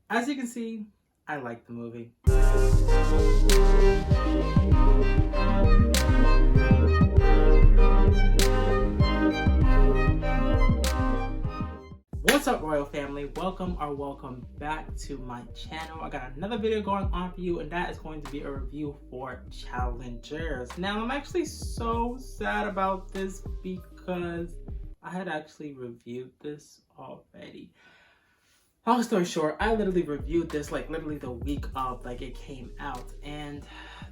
As you can see, I like the movie. What's up, royal family? Welcome back to my channel. I got another video going on for you, and that is going to be a review for Challengers. Now, I'm actually so sad about this because I had actually reviewed this already. Long story short, I literally reviewed this like literally the week of like it came out, and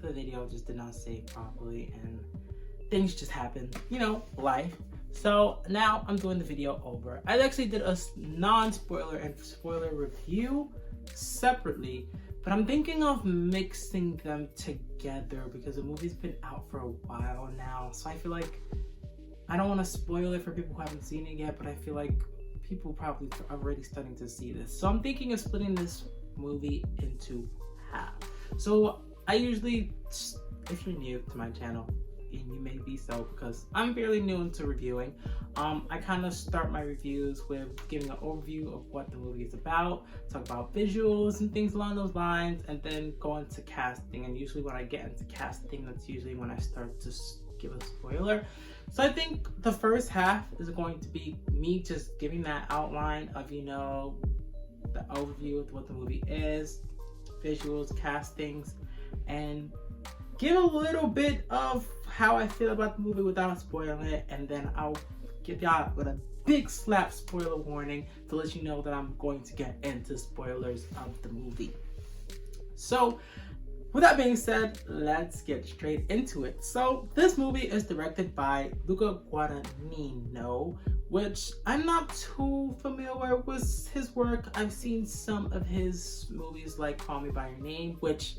the video just did not save properly and things just happened, life. So now I'm doing the video over. I actually did a non-spoiler and spoiler review separately, but I'm thinking of mixing them together because the movie's been out for a while now. So I feel like I don't want to spoil it for people who haven't seen it yet, but I feel like people probably are already starting to see this. So I'm thinking of splitting this movie into half. So I usually, if you're new to my channel, and you may be so because I'm fairly new into reviewing, I kind of start my reviews with giving an overview of what the movie is about, talk about visuals and things along those lines, and then go into casting. And usually when I get into casting, that's usually when I start to give a spoiler. So I think the first half is going to be me just giving that outline of, the overview of what the movie is, visuals, castings, and give a little bit of how I feel about the movie without spoiling it, and then I'll give y'all with a big slap spoiler warning to let you know that I'm going to get into spoilers of the movie. So with that being said, let's get straight into it. So this movie is directed by Luca Guadagnino, which I'm not too familiar with his work. I've seen some of his movies like Call Me By Your Name, which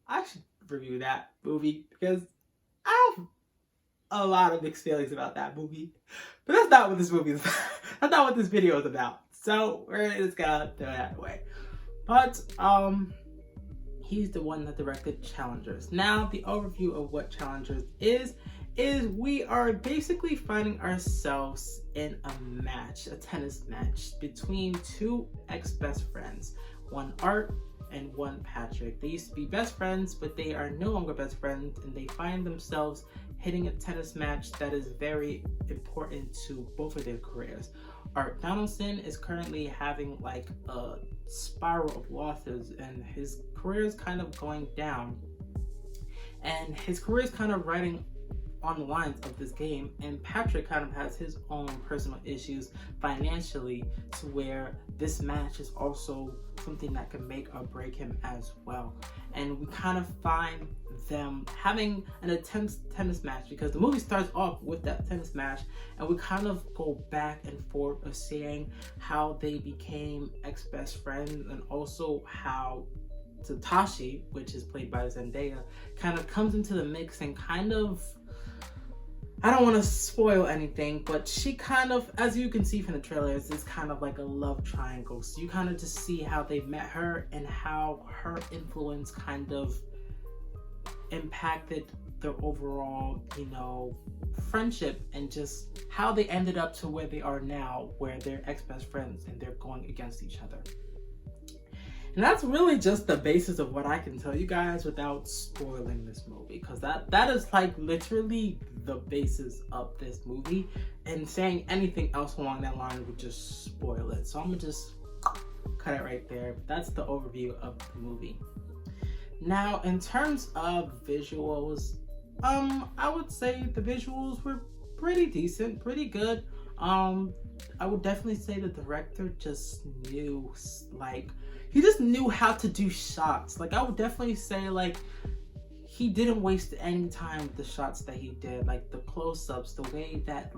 I should review that movie because I have a lot of mixed feelings about that movie. But that's not what this movie is about. That's not what this video is about. So we're just gonna throw that away. But he's the one that directed Challengers. Now, the overview of what Challengers is we are basically finding ourselves in a match, a tennis match between two ex-best friends, one Art and one Patrick. They used to be best friends, but they are no longer best friends, and they find themselves hitting a tennis match that is very important to both of their careers. Art Donaldson is currently having like a spiral of losses, and his career is kind of going down, and his career is kind of riding on the lines of this game, and Patrick kind of has his own personal issues financially, to where this match is also something that can make or break him as well. And we kind of find them having an intense tennis match because the movie starts off with that tennis match, and we kind of go back and forth of seeing how they became ex-best friends, and also how Tatashi, which is played by Zendaya, kind of comes into the mix and kind of, I don't want to spoil anything, but she kind of, as you can see from the trailers, is kind of like a love triangle. So you kind of just see how they met her and how her influence kind of impacted their overall, friendship, and just how they ended up to where they are now, where they're ex-best friends and they're going against each other. And that's really just the basis of what I can tell you guys without spoiling this movie, because that is like literally the basis of this movie, and saying anything else along that line would just spoil it. So I'm gonna just cut it right there. That's the overview of the movie. Now, in terms of visuals, I would say the visuals were pretty decent, pretty good. I would definitely say the director just knew, he just knew how to do shots. I would definitely say, he didn't waste any time with the shots that he did, the close-ups, the way that,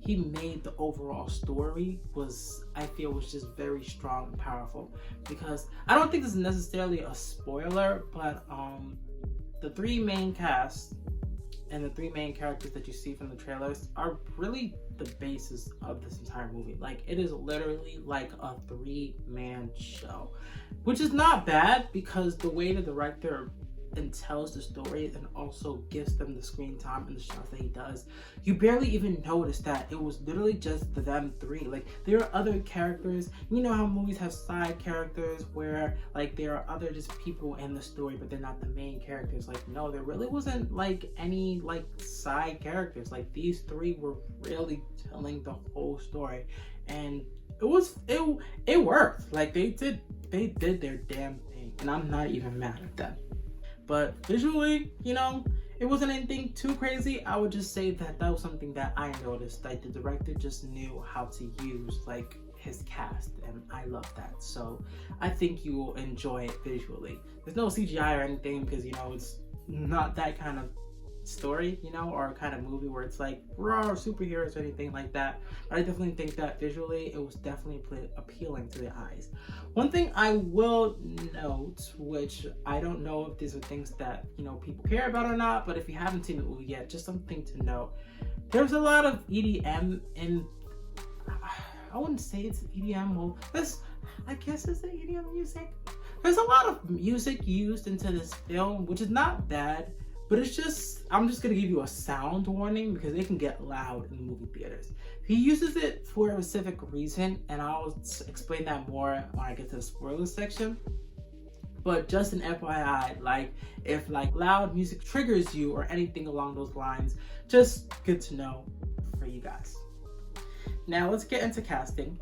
he made the overall story was, I feel, was just very strong and powerful. Because I don't think this is necessarily a spoiler, but the three main casts and the three main characters that you see from the trailers are really the basis of this entire movie. It is literally like a three-man show, which is not bad because the way the director and tells the story and also gives them the screen time and the shots that he does, you barely even notice that it was literally just them three. Like, there are other characters. You know how movies have side characters where like there are other just people in the story, but they're not the main characters. Like, no, there really wasn't like any like side characters. Like, these three were really telling the whole story, and it worked. Like, they did their damn thing, and I'm not even mad at them. But visually, you know, it wasn't anything too crazy. I would just say that that was something that I noticed. Like, the director just knew how to use like his cast, and I love that. So I think you will enjoy it visually. There's no CGI or anything, because, you know, it's not that kind of story, you know, or a kind of movie where it's like raw superheroes or anything like that. But I definitely think that visually it was definitely appealing to the eyes. One thing I will note, which I don't know if these are things that, you know, people care about or not, but if you haven't seen the movie yet, just something to note. There's a lot of EDM in, I wouldn't say it's EDM, well, I guess it's the EDM music. There's a lot of music used into this film, which is not bad. But it's just, I'm just gonna give you a sound warning because it can get loud in movie theaters. He uses it for a specific reason, and I'll explain that more when I get to the spoilers section. But just an FYI, like, if like loud music triggers you or anything along those lines, just good to know for you guys. Now let's get into casting.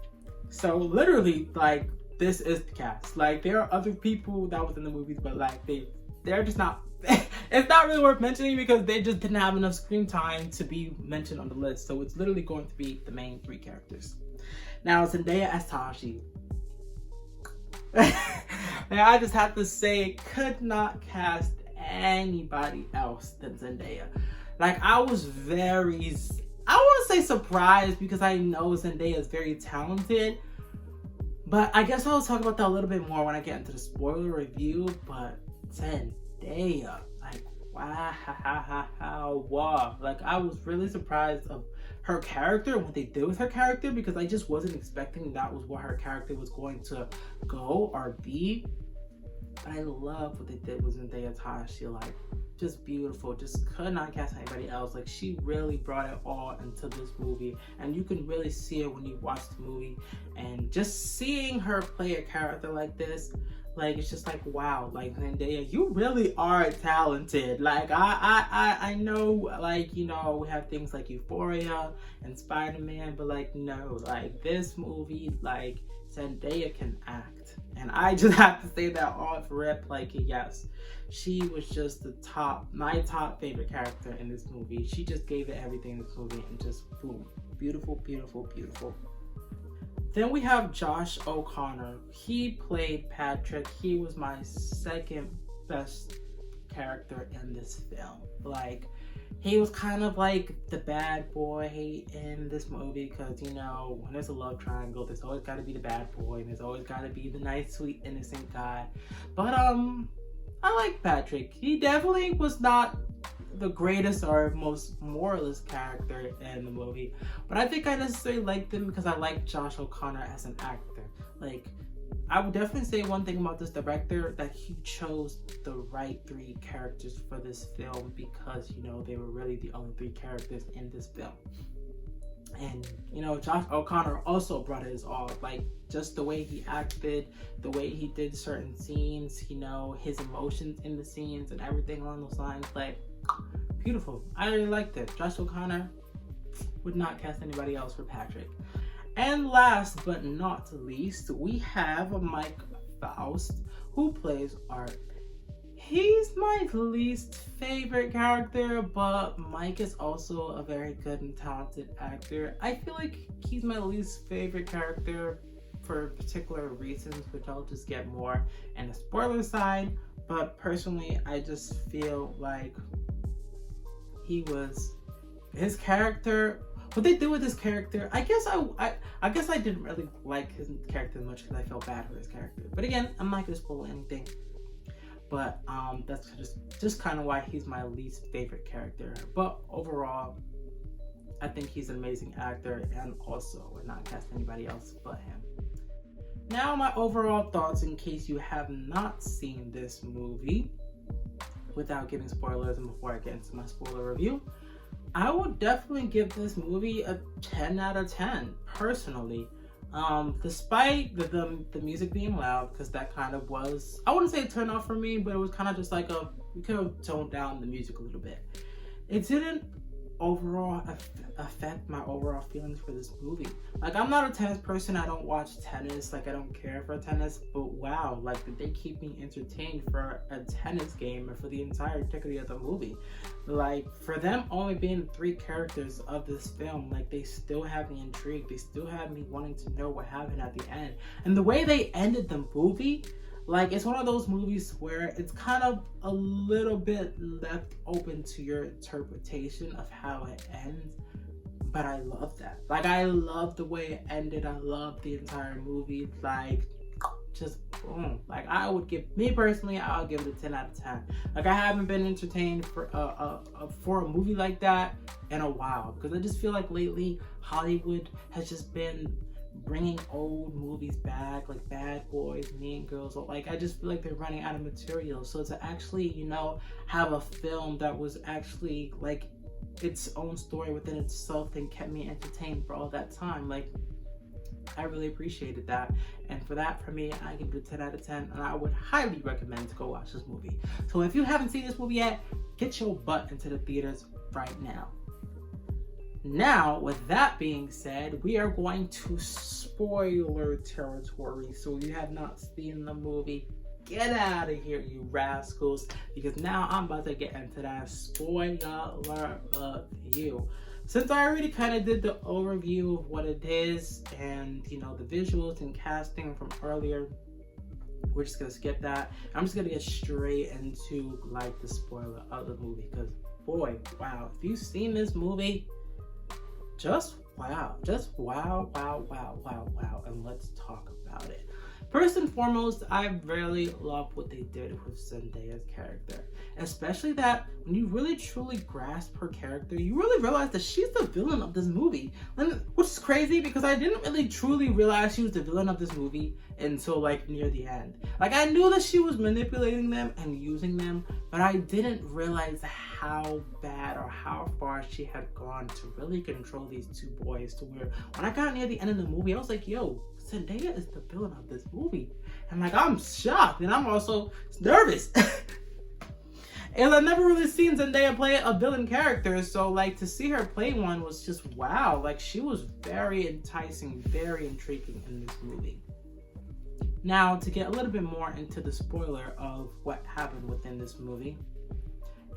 So literally, like, this is the cast. Like, there are other people that was in the movies, but like they're just not. It's not really worth mentioning because they just didn't have enough screen time to be mentioned on the list. So it's literally going to be the main three characters. Now, Zendaya as Tashi. And I just have to say, could not cast anybody else than Zendaya. Like, I was very, I want to say surprised, because I know Zendaya is very talented. But I guess I'll talk about that a little bit more when I get into the spoiler review. But Zendaya, like, wow. Like, I was really surprised of her character and what they did with her character, because I just wasn't expecting that was what her character was going to go or be. But I love what they did with Zendaya Tashi. Like, just beautiful. Just could not cast anybody else. Like, she really brought it all into this movie, and you can really see it when you watch the movie. And just seeing her play a character like this, like, it's just like, wow, like, Zendaya, you really are talented. Like, I know, like, you know, we have things like Euphoria and Spider-Man, but like, no, like, this movie, like, Zendaya can act. And I just have to say that off rip, like, yes, she was just my top favorite character in this movie. She just gave it everything in this movie, and just boom, beautiful, beautiful, beautiful. Then we have Josh O'Connor. He played Patrick. He was my second best character in this film. Like, he was kind of like the bad boy in this movie, because, you know, when there's a love triangle, there's always got to be the bad boy, and there's always got to be the nice, sweet, innocent guy. But I like Patrick. He definitely was not the greatest or most moralist character in the movie, but I think I necessarily liked him because I like Josh O'Connor as an actor. Like, I would definitely say one thing about this director, that he chose the right three characters for this film, because, you know, they were really the only three characters in this film. And, you know, Josh O'Connor also brought his all. Like, just the way he acted, the way he did certain scenes, you know, his emotions in the scenes and everything along those lines. Like, beautiful. I really liked it. Josh O'Connor, would not cast anybody else for Patrick. And last but not least, we have Mike Faust, who plays Art. He's my least favorite character, but Mike is also a very good and talented actor. I feel like he's my least favorite character for particular reasons, which I'll just get more in the spoiler side. But personally, I just feel like his character, what they did with his character, I guess I didn't really like his character much because I felt bad for his character. But again, I'm not gonna spoil anything. But that's just kind of why he's my least favorite character. But overall, I think he's an amazing actor, and also would not cast anybody else but him. Now, my overall thoughts, in case you have not seen this movie. without giving spoilers and before I get into my spoiler review, I would definitely give this movie a 10 out of 10, personally. Despite the music being loud, because that kind of was, I wouldn't say a turn off for me, but it was kind of just like we could have toned down the music a little bit. It didn't overall affect my overall feelings for this movie. Like, I'm not a tennis person, I don't watch tennis, like I don't care for tennis, but wow, like did they keep me entertained for a tennis game and for the entire entirety of the movie. Like, for them only being 3 characters of this film, like they still have me intrigued, they still have me wanting to know what happened at the end. And the way they ended the movie, like, it's one of those movies where it's kind of a little bit left open to your interpretation of how it ends. But I love that. Like, I love the way it ended. I love the entire movie. Like, just boom. Like, I would give, me personally, I'll give it a 10 out of 10. Like, I haven't been entertained for a movie like that in a while. Because I just feel like lately, Hollywood has just been bringing old movies back, like Bad Boys, Mean Girls. Like, I just feel like they're running out of material. So to actually, you know, have a film that was actually like its own story within itself and kept me entertained for all that time, like, I really appreciated that. And for that, for me, I give it a 10 out of 10, and I would highly recommend to go watch this movie. So if you haven't seen this movie yet, get your butt into the theaters right now. Now, with that being said, we are going to spoiler territory. So if you have not seen the movie, get out of here, you rascals, because now I'm about to get into that spoiler review. Since I already kind of did the overview of what it is and, you know, the visuals and casting from earlier, we're just gonna skip that. I'm just gonna get straight into like the spoiler of the movie, because boy, wow, if you've seen this movie, just wow, and let's talk about it. First and foremost, I really love what they did with Zendaya's character. Especially that when you really truly grasp her character, you really realize that she's the villain of this movie. Which is crazy because I didn't really truly realize she was the villain of this movie until like near the end. Like, I knew that she was manipulating them and using them, but I didn't realize how bad or how far she had gone to really control these 2 boys, to where when I got near the end of the movie, I was like, yo, Zendaya is the villain of this movie. And like, I'm shocked, and I'm also nervous. And I've never really seen Zendaya play a villain character, so like to see her play one was just wow. Like, she was very enticing, very intriguing in this movie. Now, to get a little bit more into the spoiler of what happened within this movie,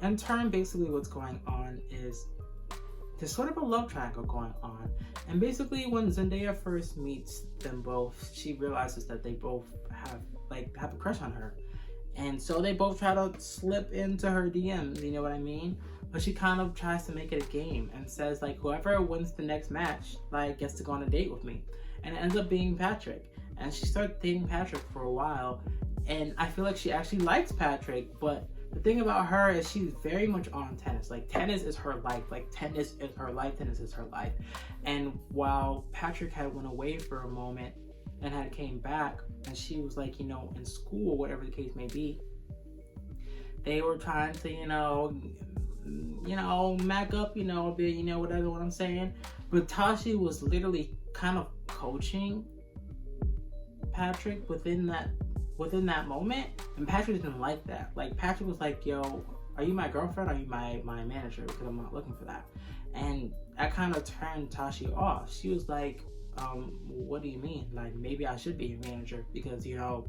in turn, basically what's going on is there's sort of a love triangle going on. And basically when Zendaya first meets them both, she realizes that they both have a crush on her. And so they both try to slip into her DMs, you know what I mean? But she kind of tries to make it a game and says like, whoever wins the next match, like, gets to go on a date with me. And it ends up being Patrick. And she started dating Patrick for a while. And I feel like she actually likes Patrick, but the thing about her is she's very much on tennis. Like, tennis is her life. Like, tennis is her life. Tennis is her life. And while Patrick had went away for a moment and had came back, and she was like, you know, in school, whatever the case may be, they were trying to, you know, mac up, you know, a bit, you know, whatever what I'm saying. But Tashi was literally kind of coaching Patrick within that moment, and Patrick didn't like that. Like, Patrick was like, yo, are you my girlfriend or are you my manager, because I'm not looking for that. And that kind of turned Tashi off. She was like, what do you mean? Like, maybe I should be your manager, because, you know,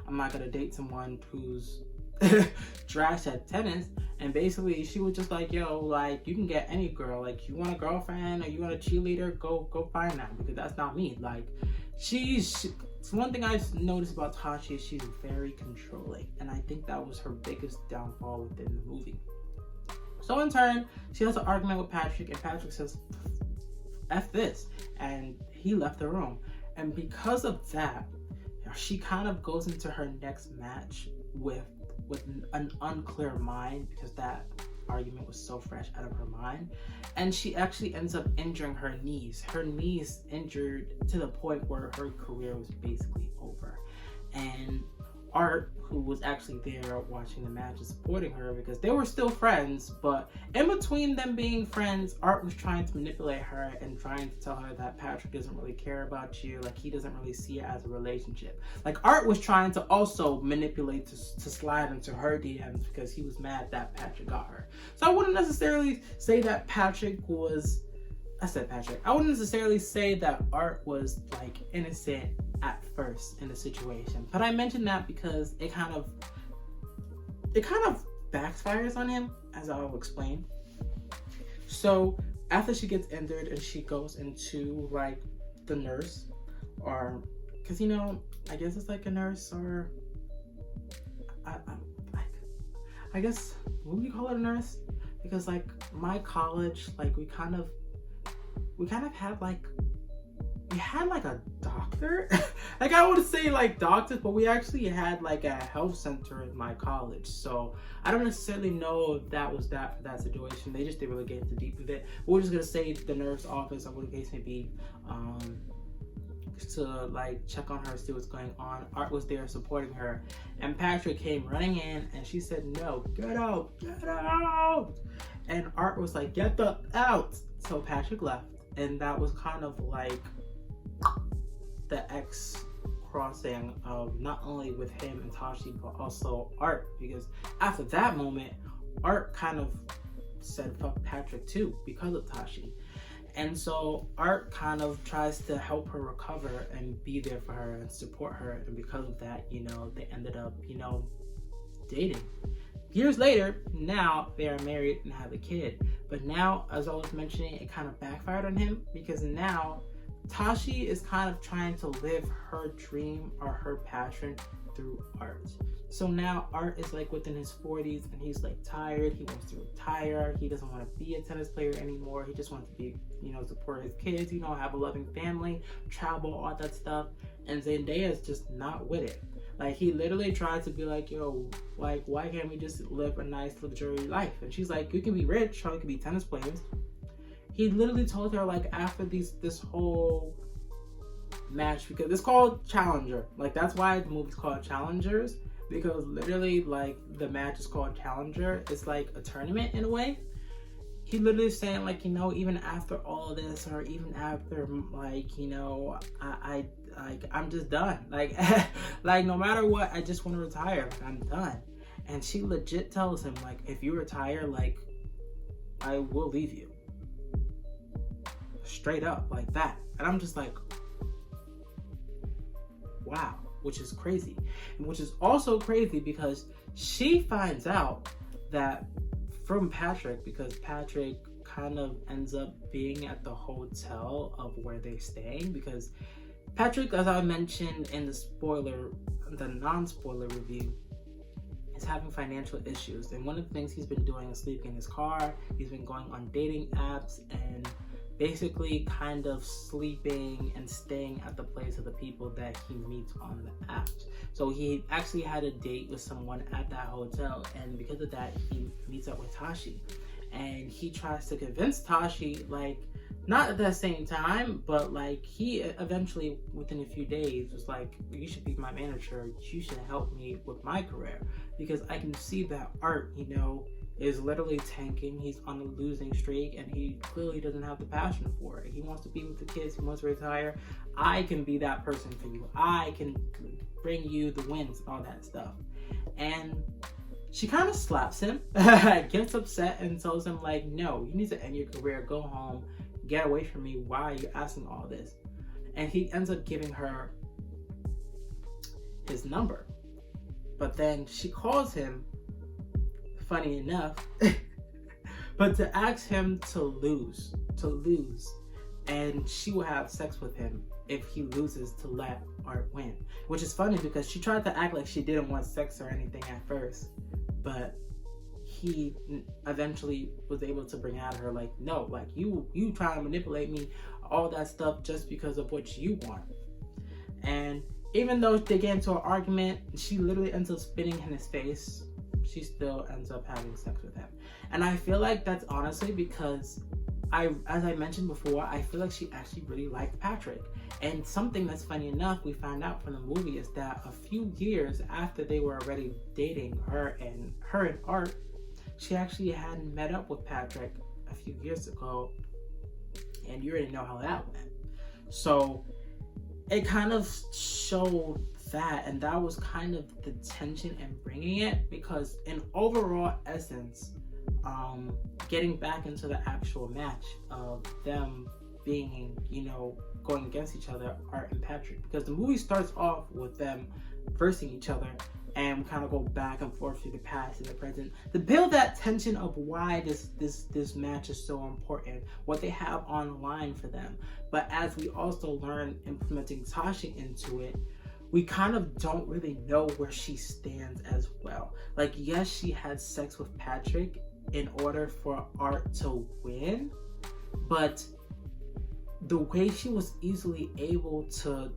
I'm not gonna date someone who's trash at tennis. And basically she was just like, yo, like, you can get any girl. Like, you want a girlfriend or you want a cheerleader, go find that, because that's not me. Like, it's one thing I've noticed about Tashi is she's very controlling, and I think that was her biggest downfall within the movie. So in turn, she has an argument with Patrick, and Patrick says, F this, and he left the room. And because of that, she kind of goes into her next match with an unclear mind, because that argument was so fresh out of her mind. And she actually ends up injuring her knees. Her knees injured to the point where her career was basically over. And Art, who was actually there watching the match and supporting her, because they were still friends, but in between them being friends, Art was trying to manipulate her and trying to tell her that Patrick doesn't really care about you, like he doesn't really see it as a relationship. Like Art was trying to also manipulate to slide into her DMs because he was mad that Patrick got her. So I wouldn't necessarily say that I wouldn't necessarily say that Art was like innocent at first in the situation, but I mentioned that because it kind of backfires on him, as I'll explain. So after she gets injured and she goes into like the nurse, or because I guess it's like a nurse, or I guess, would we call it a nurse? Because like my college, like we kind of had like a doctor. Like I would say like doctors, but we actually had like a health center in my college. So I don't necessarily know if that was that situation. They just didn't really get into deep with it. We're just gonna say the nurse office, or what the case may be, to like check on her, see what's going on. Art was there supporting her, and Patrick came running in, and she said, "No, get out, get out!" And Art was like, "Get the out!" So Patrick left, and that was kind of like the X crossing of not only with him and Tashi, but also Art, because after that moment, Art kind of said fuck Patrick too because of Tashi. And so Art kind of tries to help her recover and be there for her and support her, and because of that, they ended up, dating. Years later, now they are married and have a kid. But now, as I was mentioning, it kind of backfired on him, because now Tashi is kind of trying to live her dream or her passion through Art. So now Art is like within his 40s, and he's like tired. He wants to retire. He doesn't want to be a tennis player anymore. He just wants to be, support his kids, have a loving family, travel, all that stuff. And Zendaya is just not with it. Like, he literally tried to be like, yo, like, why can't we just live a nice luxury life? And she's like, you can be rich, or you can be tennis players. He literally told her, like, after this whole match, because it's called Challenger. Like, that's why the movie's called Challengers, because literally, like, the match is called Challenger. It's like a tournament in a way. He literally saying, like, even after all of this, or even after, like, I'm just done. Like, like, no matter what, I just want to retire. Like, I'm done. And she legit tells him, like, if you retire, like, I will leave you. Straight up, like that. And I'm just like, wow, which is crazy. And which is also crazy because she finds out that from Patrick, because Patrick kind of ends up being at the hotel of where they're staying, because Patrick, as I mentioned in the non-spoiler review, is having financial issues. And one of the things he's been doing is sleeping in his car. He's been going on dating apps and basically kind of sleeping and staying at the place of the people that he meets on the apps. So he actually had a date with someone at that hotel, and because of that, he meets up with Tashi. And he tries to convince Tashi, like, not at the same time, but like he eventually, within a few days, was like, you should be my manager, you should help me with my career, because I can see that Art, is literally tanking. He's on a losing streak, and he clearly doesn't have the passion for it. He wants to be with the kids, he wants to retire. I can be that person for you. I can bring you the wins, all that stuff. And she kind of slaps him, gets upset, and tells him, like, no, you need to end your career, go home, get away from me. Why are you asking all this? And he ends up giving her his number. But then she calls him, funny enough, but to ask him to lose, and she will have sex with him if he loses to let Art win. Which is funny because she tried to act like she didn't want sex or anything at first, but he eventually was able to bring out of her, like, no, like, you trying to manipulate me, all that stuff, just because of what you want. And even though they get into an argument, she literally ends up spitting in his face, she still ends up having sex with him. And I feel like that's honestly because as I mentioned before, I feel like she actually really liked Patrick. And something that's funny enough, we found out from the movie is that a few years after they were already dating, her and Art, she actually had met up with Patrick a few years ago, and you already know how that went. So it kind of showed that, and that was kind of the tension in bringing it, because in overall essence, getting back into the actual match of them being, going against each other, Art and Patrick, because the movie starts off with them versing each other, and we kind of go back and forth through the past and the present to build that tension of why this match is so important, what they have on line for them. But as we also learn implementing Tashi into it, we kind of don't really know where she stands as well. Like, yes, she had sex with Patrick in order for Art to win, but the way she was easily able to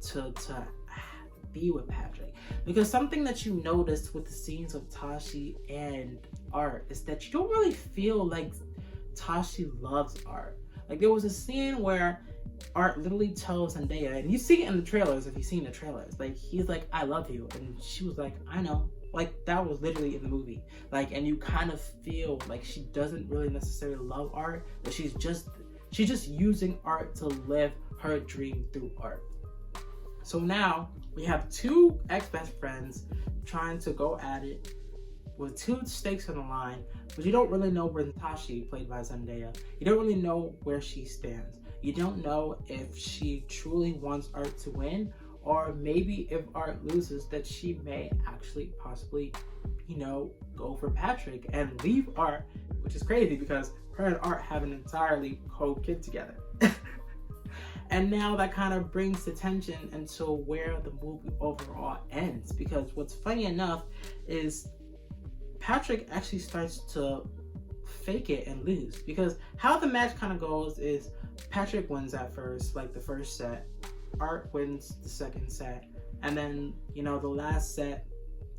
be with Patrick, because something that you noticed with the scenes of Tashi and Art is that you don't really feel like Tashi loves Art. Like, there was a scene where Art literally tells Zendaya, and you see it in the trailers if you've seen the trailers, like, he's like, I love you, and she was like, I know. Like, that was literally in the movie. Like, and you kind of feel like she doesn't really necessarily love Art, but she's just using Art to live her dream through Art. So now we have two ex-best friends trying to go at it with two stakes on the line, but you don't really know where Tashi, played by Zendaya, you don't really know where she stands. You don't know if she truly wants Art to win, or maybe if Art loses, that she may actually possibly, go for Patrick and leave Art, which is crazy because her and Art have an entirely co-kid together. And now that kind of brings the tension into where the movie overall ends, because what's funny enough is Patrick actually starts to fake it and lose, because how the match kind of goes is Patrick wins at first, like the first set, Art wins the second set, and then the last set,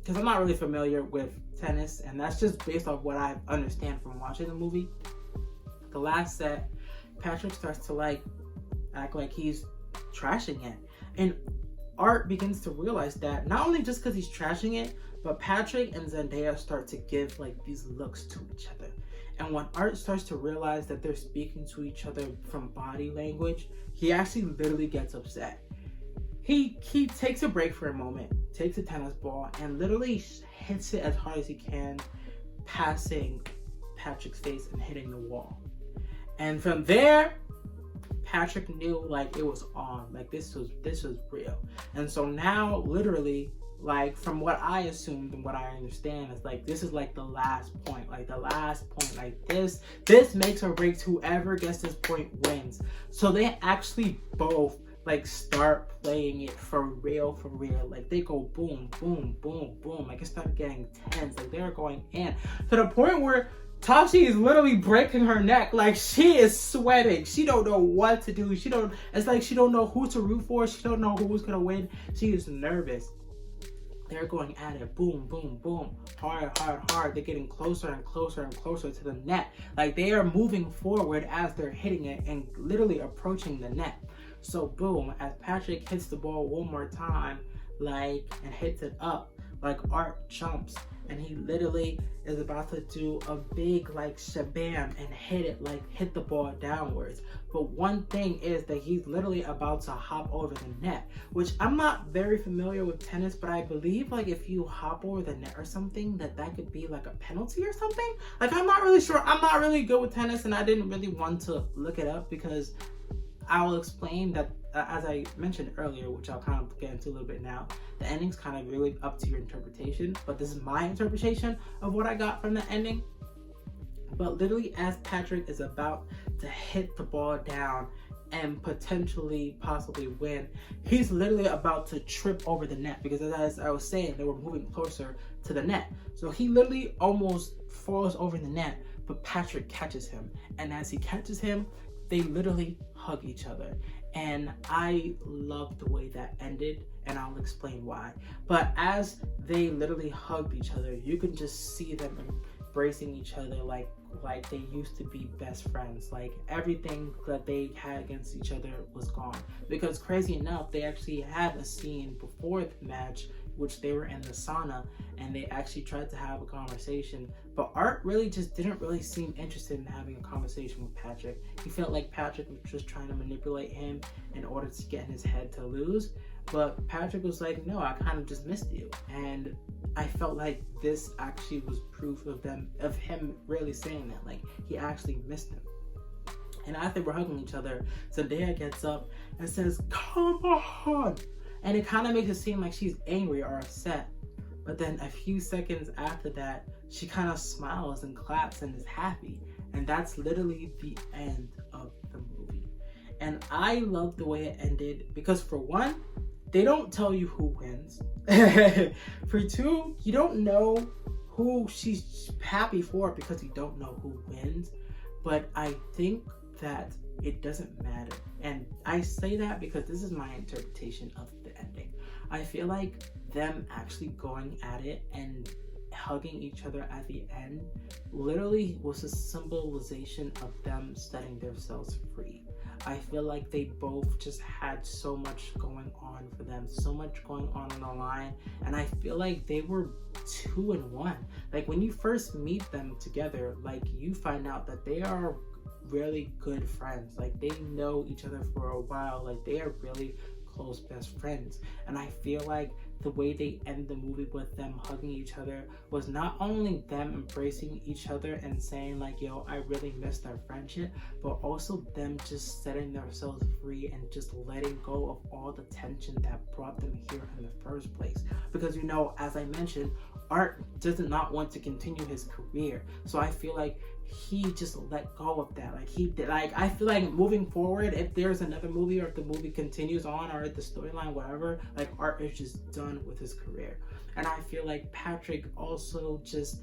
because I'm not really familiar with tennis, and that's just based off what I understand from watching the movie. The last set, Patrick starts to act like he's trashing it, and Art begins to realize that not only just because he's trashing it, but Patrick and Zendaya start to give these looks to each other. And when Art starts to realize that they're speaking to each other from body language, he actually literally gets upset. He takes a break for a moment, takes a tennis ball, and literally hits it as hard as he can, passing Patrick's face and hitting the wall. And from there, Patrick knew it was on, this was real. And so now, literally, from what I assumed and what I understand is this is the last point, this makes or breaks. Whoever gets this point wins. So they actually both start playing it for real. They go boom, boom, boom, boom. It started getting tense. They're going in to the point where Tashi is literally breaking her neck. She is sweating. She don't know what to do. She don't know who to root for. She don't know who's gonna win. She is nervous. They're going at it, boom, boom, boom, hard, hard, hard. They're getting closer and closer and closer to the net. They are moving forward as they're hitting it and literally approaching the net. So boom, as Patrick hits the ball one more time, and hits it up, Art jumps, and he literally is about to do a big shabam and hit the ball downwards. But one thing is that he's literally about to hop over the net, which I'm not very familiar with tennis, but I believe if you hop over the net or something, that could be a penalty or something. I'm not really sure. I'm not really good with tennis, and I didn't really want to look it up, because I will explain that, as I mentioned earlier, which I'll kind of get into a little bit now, the ending's kind of really up to your interpretation, but this is my interpretation of what I got from the ending. But literally, as Patrick is about to hit the ball down and possibly win, he's literally about to trip over the net, because as I was saying, they were moving closer to the net. So he literally almost falls over the net, but Patrick catches him. And as he catches him, they literally hug each other. And I love the way that ended, and I'll explain why. But as they literally hugged each other, you can just see them embracing each other like they used to be best friends. Like everything that they had against each other was gone. Because crazy enough, they actually had a scene before the match, which they were in the sauna, and they actually tried to have a conversation. But Art really just didn't really seem interested in having a conversation with Patrick. He felt like Patrick was just trying to manipulate him in order to get in his head to lose. But Patrick was like, no, I kind of just missed you. And I felt like this actually was proof of him really saying that. Like, he actually missed him. And as they were hugging each other, Zendaya gets up and says, come on! And it kind of makes it seem like she's angry or upset. But then a few seconds after that, she kind of smiles and claps and is happy. And that's literally the end of the movie. And I love the way it ended because, for one, they don't tell you who wins. For two, you don't know who she's happy for because you don't know who wins. But I think that it doesn't matter. And I say that because this is my interpretation of the ending. I feel like them actually going at it and hugging each other at the end literally was a symbolization of them setting themselves free. I feel like they both just had so much going on for them, so much going on the line, and I feel like they were 2 in 1. Like, when you first meet them together, like, you find out that they are really good friends. Like, they know each other for a while. Like, they are really close best friends. And I feel like the way they end the movie with them hugging each other was not only them embracing each other and saying like, yo, I really miss our friendship, but also them just setting themselves free and just letting go of all the tension that brought them here in the first place. Because, you know, as I mentioned, Art does not want to continue his career. So I feel like he just let go of that. Like, he did. Like, I feel like moving forward, if there's another movie or if the movie continues on or if the storyline, whatever, like, Art is just done with his career. And I feel like Patrick also just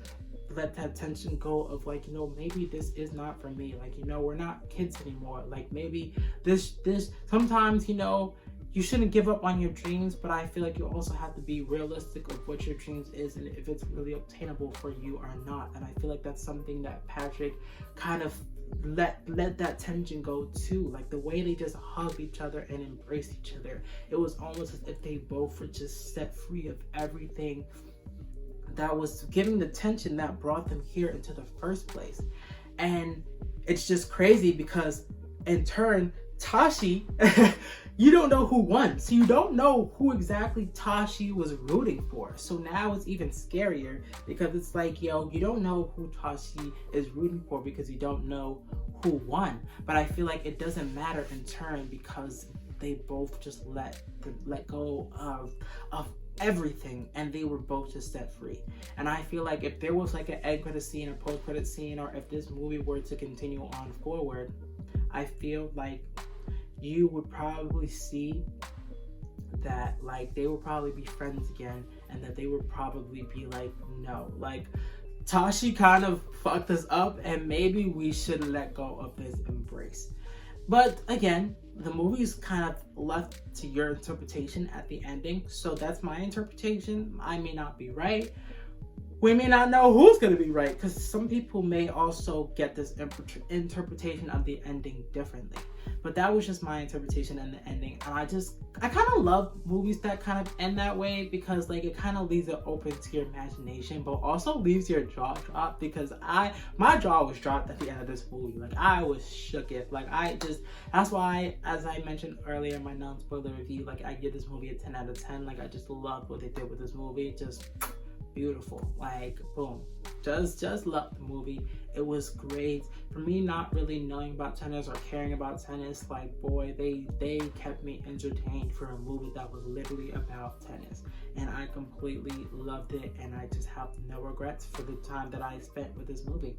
let that tension go of like, you know, maybe this is not for me. Like, you know, we're not kids anymore. Like, maybe this sometimes, you know, you shouldn't give up on your dreams, but I feel like you also have to be realistic of what your dreams is and if it's really obtainable for you or not. And I feel like that's something that Patrick kind of let that tension go too. Like, the way they just hugged each other and embraced each other, it was almost as if they both were just set free of everything that was giving the tension that brought them here into the first place. And it's just crazy because in turn, Tashi, you don't know who won. So you don't know who exactly Tashi was rooting for. So now it's even scarier because it's like, yo, you don't know who Tashi is rooting for because you don't know who won. But I feel like it doesn't matter in turn because they both just let go of everything and they were both just set free. And I feel like if there was like an end credit scene or post credit scene, or if this movie were to continue on forward, I feel like you would probably see that like they would probably be friends again and that they would probably be like, no, like Tashi kind of fucked us up and maybe we should let go of this embrace. But again, the movie's kind of left to your interpretation at the ending. So that's my interpretation. I may not be right. We may not know who's going to be right because some people may also get this interpretation of the ending differently. But that was just my interpretation and the ending. And I kind of love movies that kind of end that way because like it kind of leaves it open to your imagination, but also leaves your jaw dropped because my jaw was dropped at the end of this movie. Like, I was shooketh. Like, that's why, as I mentioned earlier in my non-spoiler review, like I give this movie a 10 out of 10. Like, I just loved what they did with this movie. Just beautiful. Like, boom. Just love the movie. It was great. For me, not really knowing about tennis or caring about tennis, like, boy, they kept me entertained for a movie that was literally about tennis. And I completely loved it, and I just have no regrets for the time that I spent with this movie.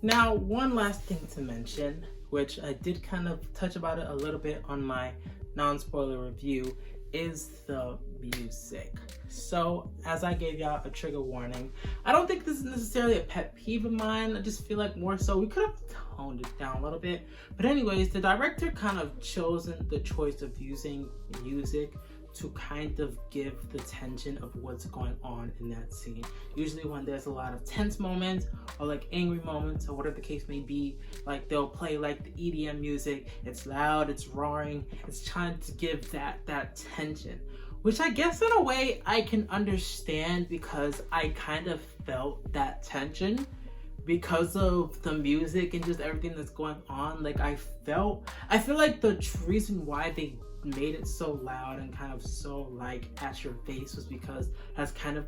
Now, one last thing to mention, which I did kind of touch about it a little bit on my non-spoiler review, is the music. So, as I gave y'all a trigger warning, I don't think this is necessarily a pet peeve of mine. I just feel like more so we could have toned it down a little bit. But anyways, the director kind of chosen the choice of using music to kind of give the tension of what's going on in that scene. Usually when there's a lot of tense moments or like angry moments or whatever the case may be, like they'll play like the EDM music. It's loud, it's roaring, it's trying to give that tension, which I guess in a way I can understand, because I kind of felt that tension because of the music and just everything that's going on. Like I feel like the reason why they made it so loud and kind of so like at your face was because that's kind of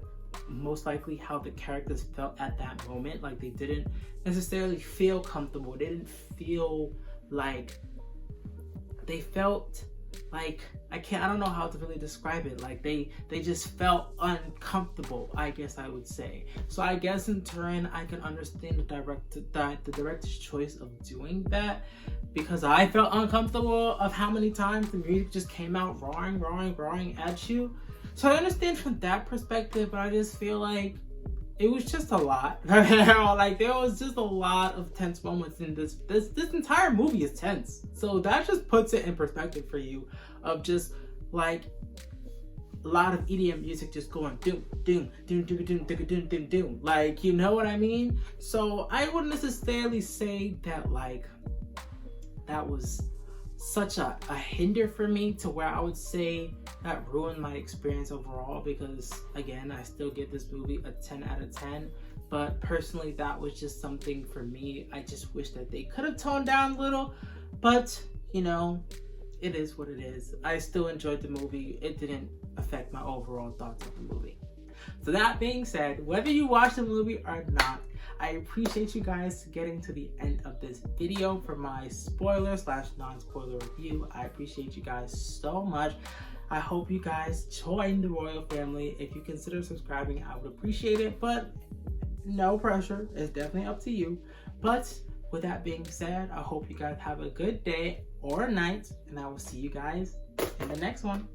most likely how the characters felt at that moment. Like they didn't necessarily feel comfortable. They didn't feel like, they felt like, I don't know how to really describe it. Like they just felt uncomfortable, I guess I would say. So I guess in turn I can understand the director's choice of doing that, because I felt uncomfortable of how many times the music just came out roaring at you. So I understand from that perspective, but I just feel like it was just a lot. Like there was just a lot of tense moments in this entire movie is tense. So that just puts it in perspective for you of just like a lot of EDM music just going doom doom doom doom doom doom doom doom doom. Like, you know what I mean? So I wouldn't necessarily say that like that was such a hinder for me to where I would say that ruined my experience overall, because again, I still give this movie a 10 out of 10. But personally, that was just something for me. I just wish that they could have toned down a little, but you know, it is what it is. I still enjoyed the movie. It didn't affect my overall thoughts of the movie. So that being said, whether you watch the movie or not, I appreciate you guys getting to the end of this video for my spoiler/non-spoiler review. I appreciate you guys so much. I hope you guys join the royal family. If you consider subscribing, I would appreciate it, but no pressure. It's definitely up to you. But with that being said, I hope you guys have a good day or night, and I will see you guys in the next one.